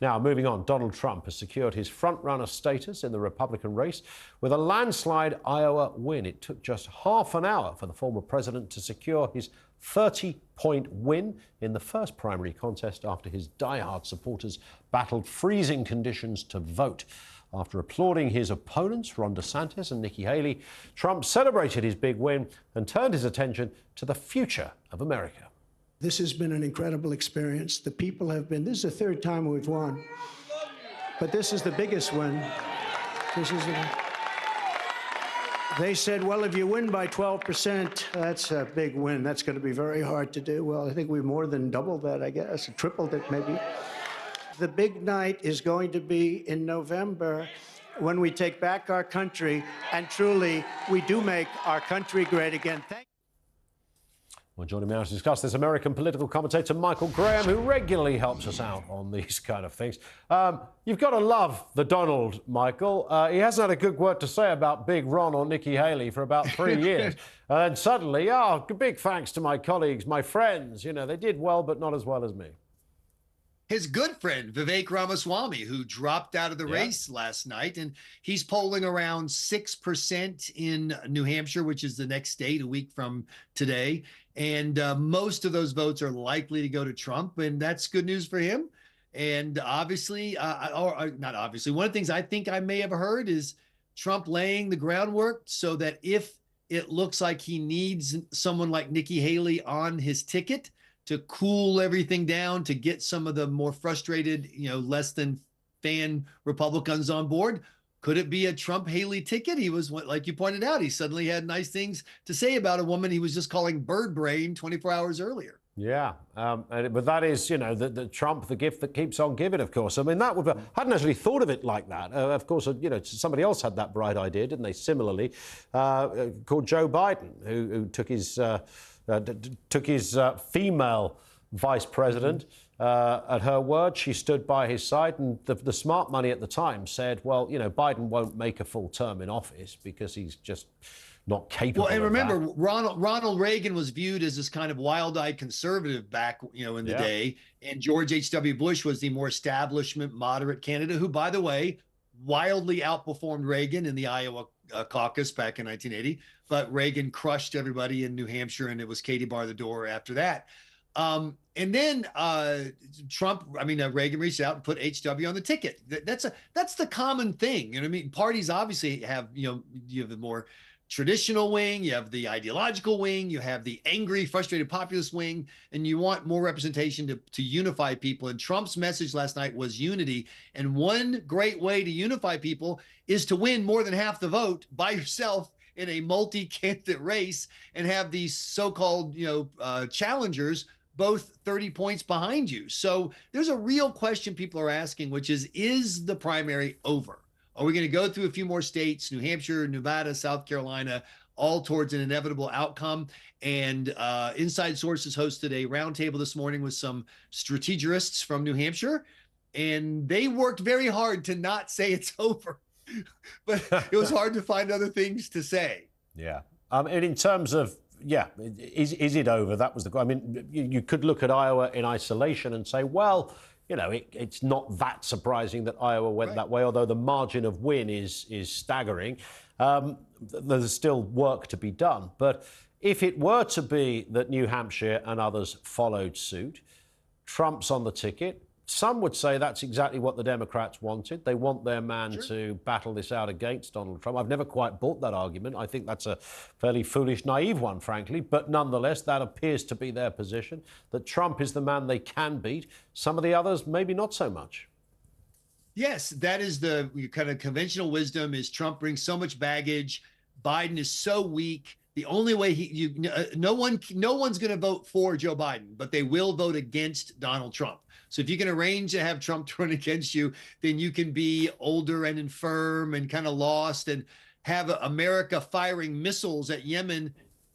Now, moving on, Donald Trump has secured his front-runner status in the Republican race with a landslide Iowa win. It took just half an hour for the former president to secure his 30-point win in the first primary contest after his diehard supporters battled freezing conditions to vote. After applauding his opponents, Ron DeSantis and Nikki Haley, Trump celebrated his big win and turned his attention to the future of America. This has been an incredible experience. The people have been, this is the third time we've won, but this is the biggest win. They said, well, if you win by 12%, that's a big win. That's going to be very hard to do. Well, I think we've more than doubled that, I guess, tripled it maybe. The big night is going to be in November when we take back our country, and truly, we do make our country great again. Well, joining me now to discuss this, American political commentator Michael Graham, who regularly helps us out on these kind of things. You've got to love the Donald, Michael. He hasn't had a good word to say about Big Ron or Nikki Haley for about 3 years. And suddenly, big thanks to my colleagues, my friends. You know, they did well, but not as well as me. His good friend, Vivek Ramaswamy, who dropped out of the race last night, and he's polling around 6% in New Hampshire, which is the next state a week from today. And most of those votes are likely to go to Trump, and that's good news for him. And obviously, not obviously, one of the things I think I may have heard is Trump laying the groundwork so that if it looks like he needs someone like Nikki Haley on his ticket to cool everything down, to get some of the more frustrated, less than fan Republicans on board. Could it be a Trump-Haley ticket? He was, like you pointed out, he suddenly had nice things to say about a woman he was just calling bird brain 24 hours earlier. Yeah, but that is, the Trump, the gift that keeps on giving, of course. I mean, I hadn't actually thought of it like that. Of course, somebody else had that bright idea, didn't they, similarly, called Joe Biden, who took his female vice president at her word. She stood by his side, and the smart money at the time said, well, Biden won't make a full term in office because he's just not capable. Well, and remember, Ronald Reagan was viewed as this kind of wild-eyed conservative back, in the day, and George H.W. Bush was the more establishment, moderate candidate who, by the way, wildly outperformed Reagan in the Iowa caucus back in 1980. But Reagan crushed everybody in New Hampshire, and it was Katie bar the door after that. And then Reagan reached out and put HW on the ticket. That's the common thing. Parties obviously have, you have the more traditional wing, you have the ideological wing, you have the angry, frustrated populist wing, and you want more representation to unify people. And Trump's message last night was unity. And one great way to unify people is to win more than half the vote by yourself in a multi-candidate race and have these so-called, challengers both 30 points behind you. So there's a real question people are asking, which is the primary over? Are we going to go through a few more states, New Hampshire, Nevada, South Carolina, all towards an inevitable outcome? And Inside Sources hosted a roundtable this morning with some strategists from New Hampshire, and they worked very hard to not say it's over. But it was hard to find other things to say. Yeah. And in terms of, is it over? That was the question. I mean, you could look at Iowa in isolation and say, well, it's not that surprising that Iowa went that way, although the margin of win is staggering. There's still work to be done. But if it were to be that New Hampshire and others followed suit, Trump's on the ticket. Some would say that's exactly what the Democrats wanted. They want their man to battle this out against Donald Trump. I've never quite bought that argument. I think that's a fairly foolish, naive one, frankly. But nonetheless, that appears to be their position, that Trump is the man they can beat. Some of the others, maybe not so much. Yes, that is the kind of conventional wisdom is Trump brings so much baggage. Biden is so weak. The only way no one's going to vote for Joe Biden, but they will vote against Donald Trump. So if you can arrange to have Trump run against you, then you can be older and infirm and kind of lost and have America firing missiles at Yemen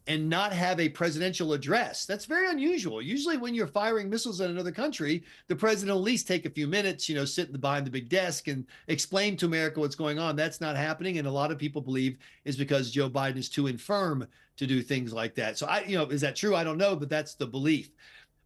and not have a presidential address. That's very unusual. Usually when you're firing missiles at another country, the president will at least take a few minutes, sit behind the big desk and explain to America what's going on. That's not happening. And a lot of people believe is because Joe Biden is too infirm to do things like that. So is that true? I don't know, but that's the belief.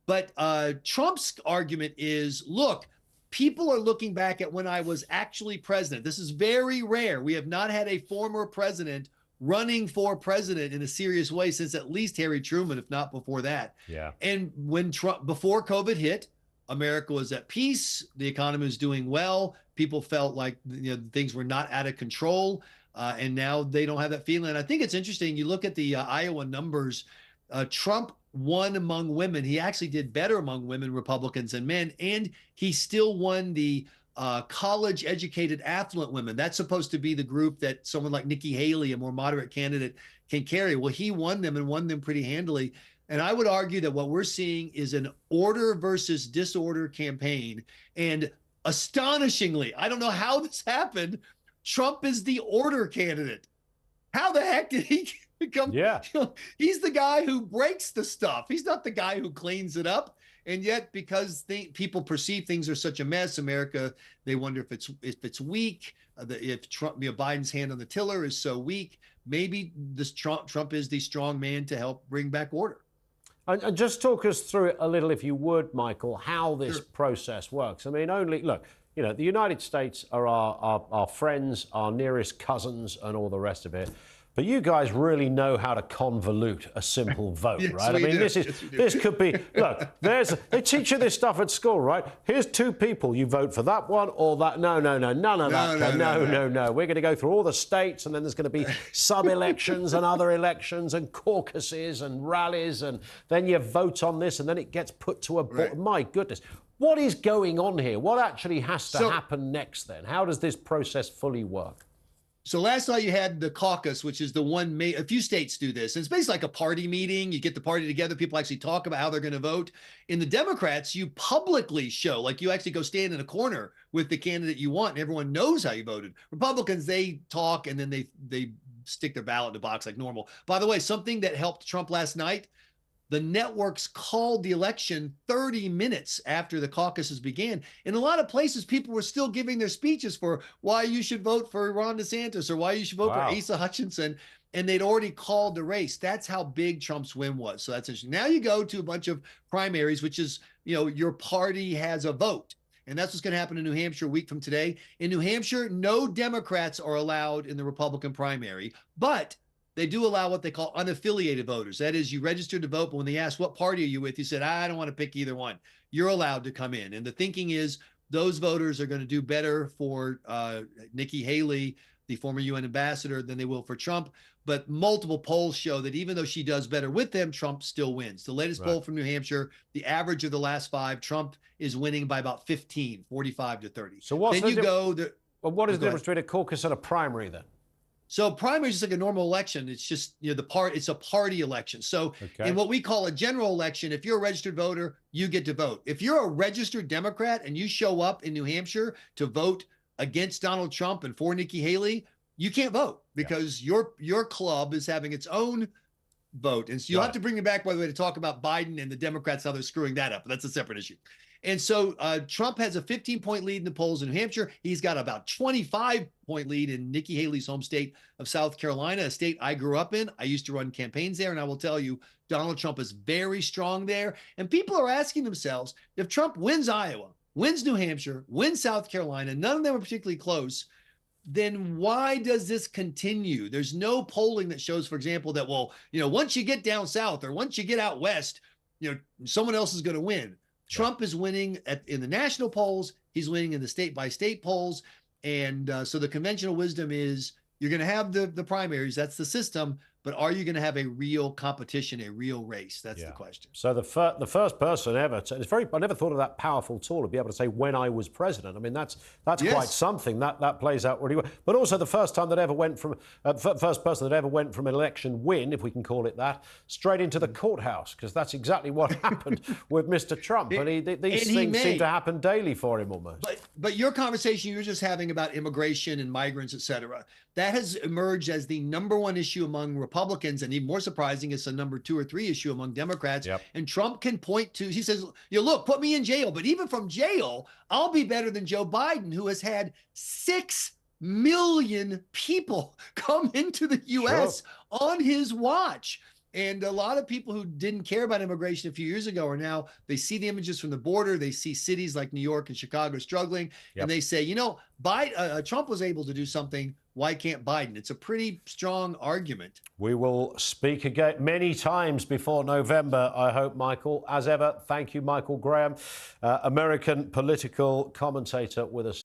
But Trump's argument is, look, people are looking back at when I was actually president. This is very rare. We have not had a former president running for president in a serious way since at least Harry Truman, if not before that. Yeah. And when Trump, before COVID hit, America was at peace. The economy was doing well. People felt like, you know, things were not out of control. And now they don't have that feeling. And I think it's interesting. You look at the Iowa numbers, Trump won among women. He actually did better among women, Republicans, and men. And he still won the college educated affluent women. That's supposed to be the group that someone like Nikki Haley, a more moderate candidate, can carry. Well, he won them and won them pretty handily. And I would argue that what we're seeing is an order versus disorder campaign. And astonishingly, I don't know how this happened, Trump is the order candidate. How the heck did he become? Yeah. You know, he's the guy who breaks the stuff. He's not the guy who cleans it up. And yet, because people perceive things are such a mess, America, they wonder if it's weak, if Trump, you know, Biden's hand on the tiller is so weak. Maybe this Trump is the strong man to help bring back order. And just talk us through it a little, if you would, Michael, how this process works. I mean, look, you know, the United States are our friends, our nearest cousins, and all the rest of it. But you guys really know how to convolute a simple vote, Yes, right? I mean, this could be, look, they teach you this stuff at school, right? Here's two people, you vote for that one or that. No, none of that. No. We're going to go through all the states, and then there's going to be sub-elections and other elections and caucuses and rallies, and then you vote on this, and then it gets put to a vote. My goodness. What is going on here? What actually has to happen next then? How does this process fully work? So last night you had the caucus, which is the one, a few states do this. And it's basically like a party meeting. You get the party together. People actually talk about how they're going to vote. In the Democrats, you publicly show, like you actually go stand in a corner with the candidate you want, and everyone knows how you voted. Republicans, they talk and then they stick their ballot in the box like normal. By the way, something that helped Trump last night, the networks called the election 30 minutes after the caucuses began. In a lot of places, people were still giving their speeches for why you should vote for Ron DeSantis or why you should vote for Asa Hutchinson, and they'd already called the race. That's how big Trump's win was. So that's interesting. Now you go to a bunch of primaries, which is, you know, your party has a vote. And that's what's going to happen in New Hampshire a week from today. In New Hampshire, no Democrats are allowed in the Republican primary, but they do allow what they call unaffiliated voters. That is, you registered to vote, but when they ask what party are you with, you said, I don't want to pick either one. You're allowed to come in. And the thinking is those voters are going to do better for Nikki Haley, the former UN ambassador, than they will for Trump. But multiple polls show that even though she does better with them, Trump still wins. The latest poll from New Hampshire, the average of the last 5, Trump is winning by about 15, 45 to 30. So what's then you go? What is the difference between a caucus and a primary then? So primary is just like a normal election. It's just, you know, it's a party election. So in what we call a general election, if you're a registered voter, you get to vote. If you're a registered Democrat and you show up in New Hampshire to vote against Donald Trump and for Nikki Haley, you can't vote because your club is having its own vote. And so you'll have to bring me back, by the way, to talk about Biden and the Democrats, how they're screwing that up. But that's a separate issue. And so Trump has a 15-point lead in the polls in New Hampshire. He's got about 25-point lead in Nikki Haley's home state of South Carolina, a state I grew up in. I used to run campaigns there, and I will tell you, Donald Trump is very strong there. And people are asking themselves, if Trump wins Iowa, wins New Hampshire, wins South Carolina, none of them are particularly close, then why does this continue? There's no polling that shows, for example, that, well, you know, once you get down south or once you get out west, you know, someone else is going to win. Trump is winning in the national polls. He's winning in the state-by-state polls. And so the conventional wisdom is you're going to have the primaries. That's the system. But are you going to have a real competition, a real race? That's the question. So the first person ever, I never thought of that powerful tool to be able to say when I was president. I mean, that's quite something. That plays out really well. But also the first time that ever went from, first person that ever went from an election win, if we can call it that, straight into the courthouse, because that's exactly what happened with Mr. Trump. And these things seem to happen daily for him almost. But your conversation you were just having about immigration and migrants, et cetera, that has emerged as the #1 issue among Republicans, and even more surprising, it's a number 2 or 3 issue among Democrats. And Trump can point to, he says, you know, look, put me in jail, but even from jail, I'll be better than Joe Biden, who has had 6 million people come into the U.S. on his watch. And a lot of people who didn't care about immigration a few years ago are now, they see the images from the border. They see cities like New York and Chicago struggling. Yep. And they say, you know, Trump was able to do something. Why can't Biden? It's a pretty strong argument. We will speak again many times before November, I hope, Michael. As ever, thank you, Michael Graham, American political commentator with us.